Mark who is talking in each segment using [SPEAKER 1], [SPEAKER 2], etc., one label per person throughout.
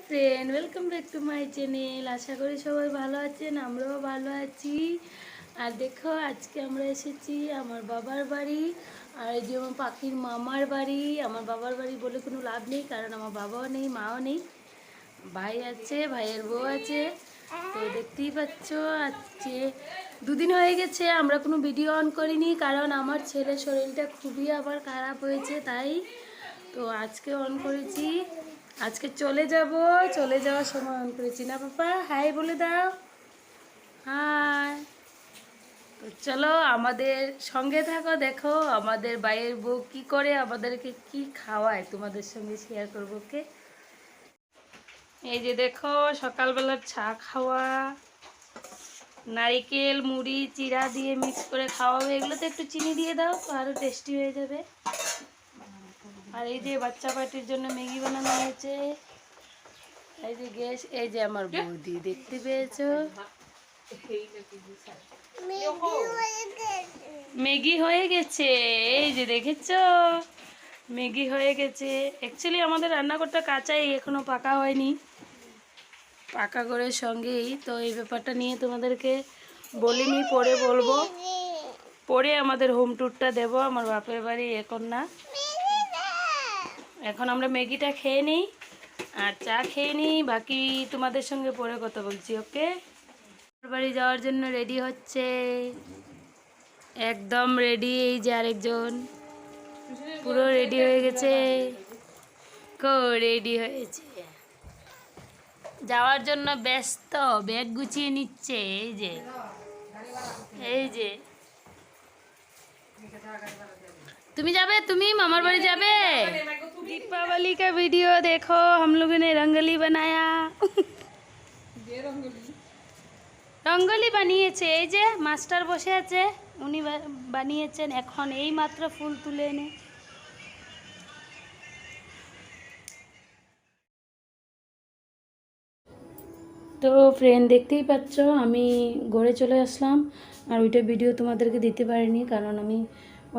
[SPEAKER 1] Friend, welcome back to my channel. আশা করি সবাই ভালো আছেন, আমরাও ভালো আছি। আর দেখো, আজকে আমরা এসেছি আমার বাবার বাড়ি। আর এই যে আমার পাখির মামার বাড়ি। আমার বাবার বাড়ি বলে কোনো লাভ নেই, কারণ আমার বাবাও নেই, মাও নেই, ভাই আছে, ভাইয়ের বউ আছে। তো দেখতেই পাচ্ছ, আজকে দুদিন হয়ে গেছে আমরা কোনো ভিডিও অন করিনি, কারণ আমার ছেলের শরীরটা খুবই আবার খারাপ হয়েছে, তাই তো আজকে অন করেছি। আজকে চলে যাওয়ার সময় অন করেছি না পাপা? হাই বলে দাও, হাই। তো চলো আমাদের সঙ্গে থাকো, দেখো আমাদের ভাইয়ের বউ কি করে, আমাদেরকে কি খাওয়ায় তোমাদের সঙ্গে শেয়ার করবো। কে এই যে দেখো, সকালবেলার চা খাওয়া, নারিকেল মুড়ি চিরা দিয়ে মিক্স করে খাওয়াবে। এগুলোতে একটু চিনি দিয়ে দাও তো আরও টেস্টি হয়ে যাবে। আর এই যে বাচ্চা পার্টির জন্য ম্যাগি বানানো হয়েছে। এই যে গ্যাস, এই যে আমার বৌদি, দেখতে পেয়েছো? ম্যাগি হয়ে গেছে, এই যে দেখেছো, ম্যাগি হয়ে গেছে। অ্যাকচুয়ালি আমাদের রান্নাঘরটা কাঁচাই, এখনো পাকা হয়নি, পাকা ঘরের সঙ্গেই। তো এই ব্যাপারটা নিয়ে তোমাদেরকে বলিনি, পরে বলবো, পরে আমাদের হোম ট্যুরটা দেবো আমার বাপের বাড়ি, এখন না। এখন আমরা ম্যাগিটা খেয়ে নিই আর চা খেয়ে নিই, বাকি তোমাদের সঙ্গে পরে কথা বলছি। ওকে, বাড়ি যাওয়ার জন্য রেডি হচ্ছে, একদম রেডি। এই যে আরেকজন পুরো রেডি হয়ে গেছে, রেডি হয়েছে, যাওয়ার জন্য ব্যস্ত, ব্যাগ গুছিয়ে নিচ্ছে। এই যে, এই যে তুমি যাবে, তুমি মামার বাড়ি যাবে। दीपावली का वीडियो देखो, हम लोगों ने रंगोली बनाया। রঙ্গোলি বানিয়েছে, এই যে মাস্টার বসে আছে, উনি বানিয়েছেন, এখন এই মাত্র ফুল তুলে এনে। তো ফ্রেন্ড, দেখতেই পাচ্ছ আমি ঘরে চলে আসলাম। আর ওইটা ভিডিও তোমাদেরকে দিতে পারিনি, কারণ আমি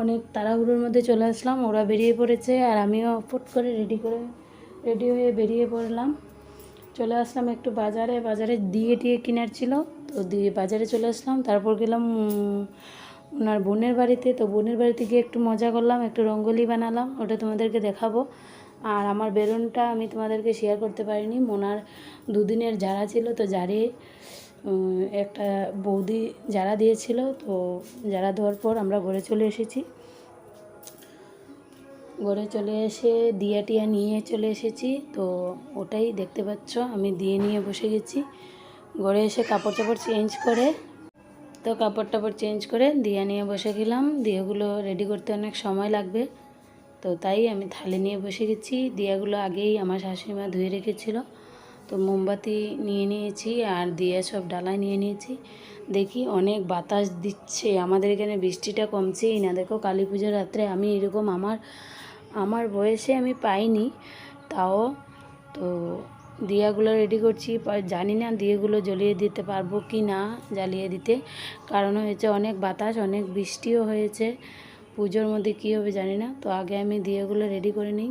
[SPEAKER 1] অনেক তাড়াহুড়োর মধ্যে চলে আসলাম। ওরা বেরিয়ে পড়েছে আর আমিও ফুট করে রেডি হয়ে বেরিয়ে পড়লাম। চলে আসলাম একটু বাজারে দিয়ে কেনার ছিল, তো দিয়ে বাজারে চলে আসলাম। তারপর গেলাম ওনার বোনের বাড়িতে। তো বোনের বাড়িতে গিয়ে একটু মজা করলাম, একটু রঙ্গোলি বানালাম, ওটা তোমাদেরকে দেখাবো। আর আমার বেরোনটা আমি তোমাদেরকে শেয়ার করতে পারিনি, মোনার দুদিনের জারা ছিল, তো জারে একটা বৌদি জারা দিয়েছিল, তো জারা দেওয়ার পর আমরা ঘরে চলে এসেছি। ঘরে চলে এসে দিয়া টিয়া নিয়ে চলে এসেছি, তো ওটাই দেখতে পাচ্ছ, আমি দিয়ে নিয়ে বসে গেছি। ঘরে এসে কাপড় চাপড় চেঞ্জ করে, তো কাপড় টাপড় চেঞ্জ করে দিয়া নিয়ে বসে গেলাম। দিয়াগুলো রেডি করতে অনেক সময় লাগবে, তো তাই আমি থালি নিয়ে বসে গেছি। দিয়াগুলো আগেই আমার শাশুড়িমা ধুয়ে রেখেছিল, তো মোমবাতি নিয়ে নিয়েছি আর দিয়া সব ডালায় নিয়ে নিয়েছি। দেখি অনেক বাতাস দিচ্ছে, আমাদের এখানে বৃষ্টিটা কমছেই না। দেখো, কালী পুজোর রাত্রে আমি এরকম আমার বয়সে আমি পাইনি, তাও তো দিয়াগুলো রেডি করছি। জানি না দিয়াগুলো জ্বলিয়ে দিতে পারবো কি না জ্বালিয়ে দিতে, কারণ হয়েছে অনেক বাতাস, অনেক বৃষ্টিও হয়েছে। পুজোর মধ্যে কী হবে জানি না, তো আগে আমি দিয়াগুলো রেডি করে নিই,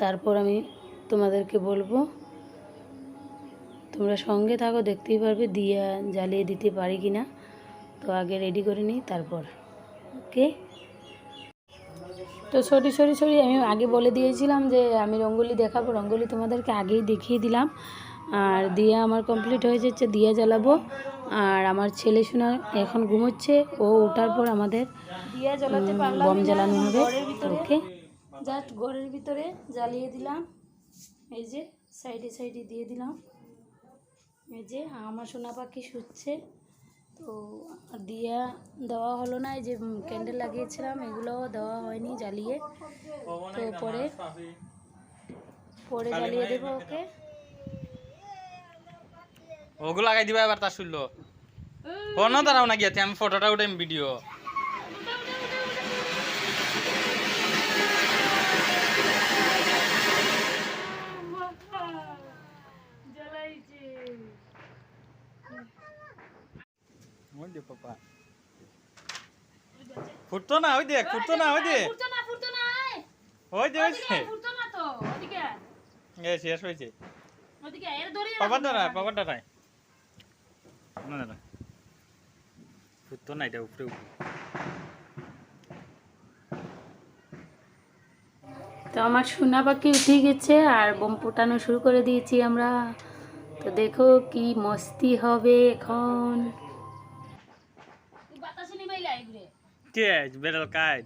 [SPEAKER 1] তারপর আমি তোমাদেরকে বলবো। তোমরা সঙ্গে থাকো, দেখতেই পারবে দিয়া জ্বালিয়ে দিতে পারি কি না। তো আগে রেডি করে নিই, তারপর। ওকে, তো সরি আমি আগে বলে দিয়েছিলাম যে আমি রঙ্গোলি দেখাবো, রঙ্গোলি তোমাদেরকে আগেই দেখিয়ে দিলাম। আর দিয়া আমার কমপ্লিট হয়ে যাচ্ছে, দিয়া জ্বালাবো। আর আমার ছেলে শোনা এখন ঘুমোচ্ছে, ও ওঠার পর আমাদের দিয়া জ্বালাতে পারলাম, বম জ্বালানো হবে। ওকে, জাস্ট ঘরের ভিতরে জ্বালিয়ে দিলাম, এই যে সাইডে দিয়ে দিলাম। এই যে আমার সোনা পাখি শুচ্ছে, তো দিয়া দেওয়া হলো না। এই যে ক্যান্ডেল লাগিয়েছিলাম, এগুলোও দেওয়া হয়নি জ্বালিয়ে, তো পরে জ্বালিয়ে দেবো। ওকে,
[SPEAKER 2] ওগুলো লাগাই দিবা এবার। তা শুনলো ফোনও দাঁড়াও না গিয়েছে, আমি ফটোটা উঠাই ভিডিও। ফুটতো না, ওই দেখ, ফুটতো না, ওই দেখ, ওই দেখ, শেষ হয়েছে
[SPEAKER 1] ওদিকে এর ধরে
[SPEAKER 2] পাপারটা নাই না না ফুটতো না এটা উপরে
[SPEAKER 1] তো আমার সোনা পাখি উঠে গেছে আর বোম ফুটানো শুরু করে দিয়েছি আমরা। তো দেখো কি মস্তি হবে এখন।
[SPEAKER 2] কে বেড়াল কাজ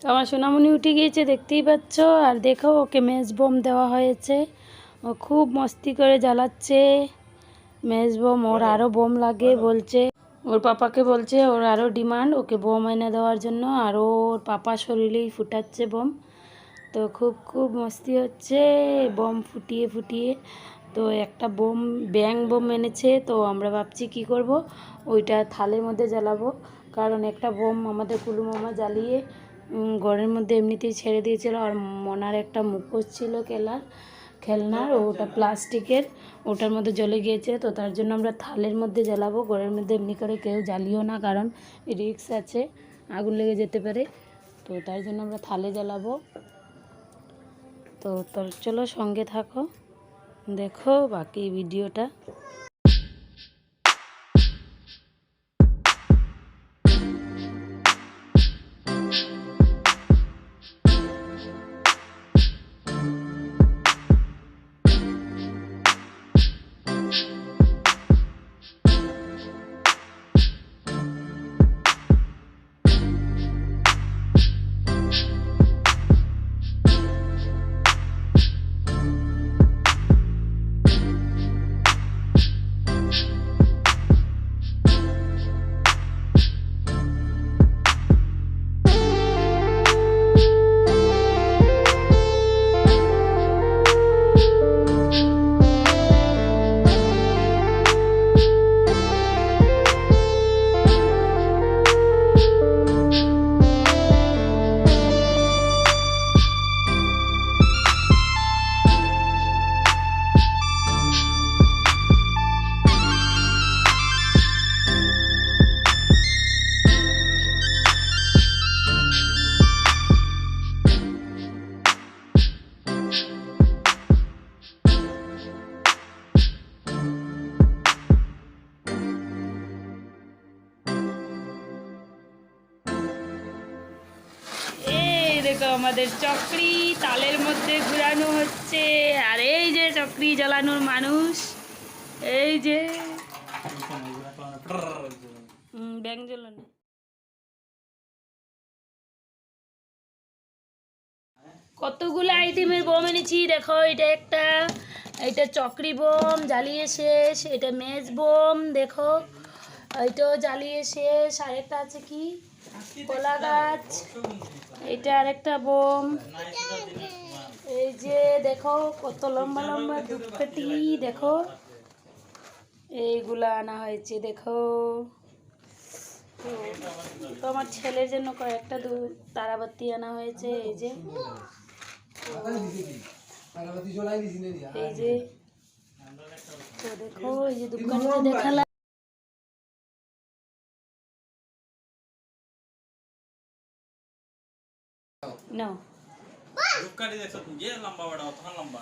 [SPEAKER 1] তো আমার সোনামণি উঠে গিয়েছে দেখতেই পাচ্ছ। আর দেখো ওকে ম্যাচ বোম দেওয়া হয়েছে, ও খুব মস্তি করে জ্বালাচ্ছে ম্যাচ বোম। ওর আরও বোম লাগে বলছে, ওর পাপাকে বলছে ওর আরও ডিমান্ড ওকে বোম এনে দেওয়ার জন্য। আর ওর পাপা শরীরেই ফুটাচ্ছে বোম। তো খুব খুব মস্তি হচ্ছে বোম ফুটিয়ে ফুটিয়ে। তো একটা বোম ব্যাং বোম এনেছে, তো আমরা ভাবছি কি করব, ওইটা থালের মধ্যে জ্বালাবো। কারণ একটা বোম আমাদের কুলু মামা জ্বালিয়ে ঘরের মধ্যে এমনিতেই ছেড়ে দিয়েছিল। আর মনার একটা মুখোশ ছিল খেলনার, ওটা প্লাস্টিকের, ওটার মধ্যে জ্বলে গিয়েছে। তো তার জন্য আমরা থালের মধ্যে জ্বালাবো, ঘরের মধ্যে এমনি করে কেউ জ্বালিও না, কারণ রিস্ক আছে, আগুন লেগে যেতে পারে। তো তার জন্য আমরা থালে জ্বালাবো। তো চলো সঙ্গে থাকো, দেখো বাকি ভিডিওটা। দেখো আমাদের চক্রি তালের মধ্যে ঘুরানো হচ্ছে। আর এই যে চক্রি জ্বালানোর মানুষ, এই যে ব্যাং জ্বালানো। কতগুলো আইটেমের বোম এনেছি দেখো। এটা চক্রি বোম জ্বালিয়ে শেষ, এটা মেজ বোম দেখো, এইটাও জ্বালিয়ে শেষ। আরেকটা আছে কি কলা গাছ, এটা আরেকটা বোম। এই যে দেখো কত লম্বা লম্বা ধূপকাঠি দেখো, এইগুলা আনা হয়েছে দেখো। তো আমার ছেলের জন্য কয়েকটা তারাবাতি আনা হয়েছে। এই যে তো দেখো এই যে দোকানে দেখালাম। No.
[SPEAKER 2] রূপকাঠি দেখছো তুমি, যে লম্বা বড় অত লম্বা